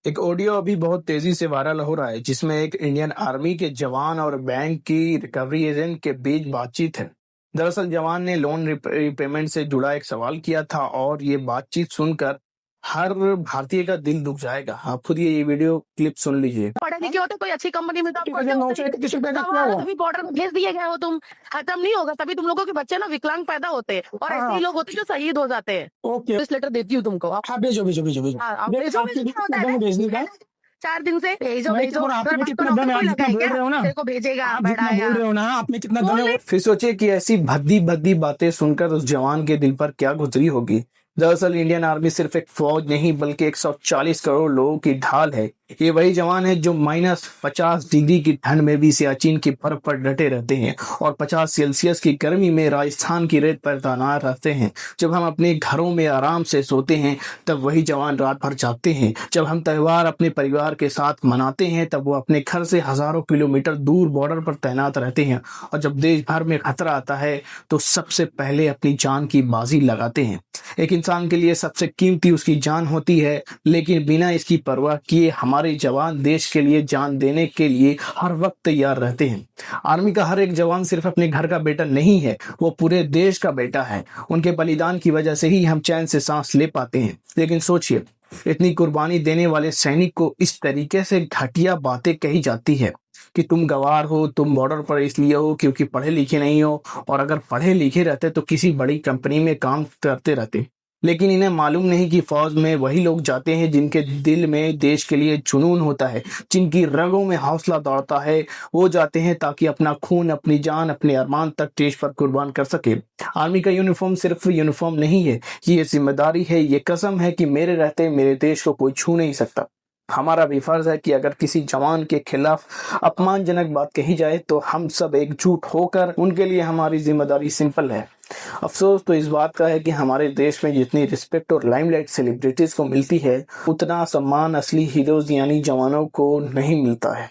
एक ऑडियो अभी बहुत तेजी से वायरल हो रहा है जिसमें एक इंडियन आर्मी के जवान और बैंक की रिकवरी एजेंट के बीच बातचीत है। दरअसल जवान ने लोन रिपेमेंट से जुड़ा एक सवाल किया था और ये बातचीत सुनकर हर भारतीय का दिल दुख जाएगा। आप खुद ये वीडियो क्लिप सुन लीजिए। पढ़े लिखे होते कोई अच्छी कंपनी में तो आपको 931 रुपए का क्या हुआ? अभी बॉर्डर में भेज दिए गए हो तुम, खत्म नहीं होगा। तभी तुम लोगों के बच्चे ना विकलांग पैदा होते हैं और ऐसे ही लोग होते हैं जो शहीद हो जाते हैं। ओके, इस लेटर देती हूँ तुमको। हाँ भेजो भेजो भेजो भेजो। हाँ, भेजो, आपके क्या होता है? भेजने का 4 दिन से भेजो मैं भेजो। तो आपने अगर कितना आपको दम है, आप नौकरी जितना लगे बोल क्या? रहे हो ना, तेरे को भेजेगा आप जितना बैठाया। बोल रहे हो ना, आप में कितना दम है। फिर सोचिए कि ऐसी भद्दी भद्दी बातें सुनकर उस जवान के दिल पर क्या गुजरी होगी। दरअसल इंडियन आर्मी सिर्फ एक फौज नहीं बल्कि 140 करोड़ लोगों की ढाल है। ये वही जवान है जो -50 डिग्री की ठंड में भी सियाचिन की बर्फ पर डटे रहते हैं और 50 सेल्सियस की गर्मी में राजस्थान की रेत पर तैनात रहते हैं। जब हम अपने घरों में आराम से सोते हैं तब वही जवान रात भर जागते हैं। जब हम त्योहार अपने परिवार के साथ मनाते हैं तब वो अपने घर से हजारों किलोमीटर दूर बॉर्डर पर तैनात रहते हैं। और जब देश भर में खतरा आता है तो सबसे पहले अपनी जान की बाजी लगाते हैं। एक इंसान के लिए सबसे कीमती उसकी जान होती है, लेकिन बिना इसकी परवाह किए हमारे जवान देश के लिए जान देने के लिए हर वक्त तैयार रहते हैं। आर्मी का हर एक जवान सिर्फ अपने घर का बेटा नहीं है, वो पूरे देश का बेटा है। उनके बलिदान की वजह से ही हम चैन से सांस ले पाते हैं। लेकिन सोचिए, इतनी कुर्बानी देने वाले सैनिक को इस तरीके से घटिया बातें कही जाती है कि तुम गवार हो, तुम बॉर्डर पर इसलिए हो क्योंकि पढ़े लिखे नहीं हो, और अगर पढ़े लिखे रहते तो किसी बड़ी कंपनी में काम करते रहते। लेकिन इन्हें मालूम नहीं कि फौज में वही लोग जाते हैं जिनके दिल में देश के लिए जुनून होता है, जिनकी रगों में हौसला दौड़ता है। वो जाते हैं ताकि अपना खून, अपनी जान, अपने अरमान तक देश पर कुर्बान कर सके। आर्मी का यूनिफॉर्म सिर्फ यूनिफॉर्म नहीं है, ये जिम्मेदारी है, ये कसम है कि मेरे रहते मेरे देश को कोई छू नहीं सकता। हमारा भी फर्ज है कि अगर किसी जवान के खिलाफ अपमानजनक बात कही जाए तो हम सब एकजुट होकर उनके लिए हमारी जिम्मेदारी सिंपल है। अफसोस तो इस बात का है कि हमारे देश में जितनी रिस्पेक्ट और लाइमलाइट सेलिब्रिटीज को मिलती है, उतना सम्मान असली हीरोज यानी जवानों को नहीं मिलता है।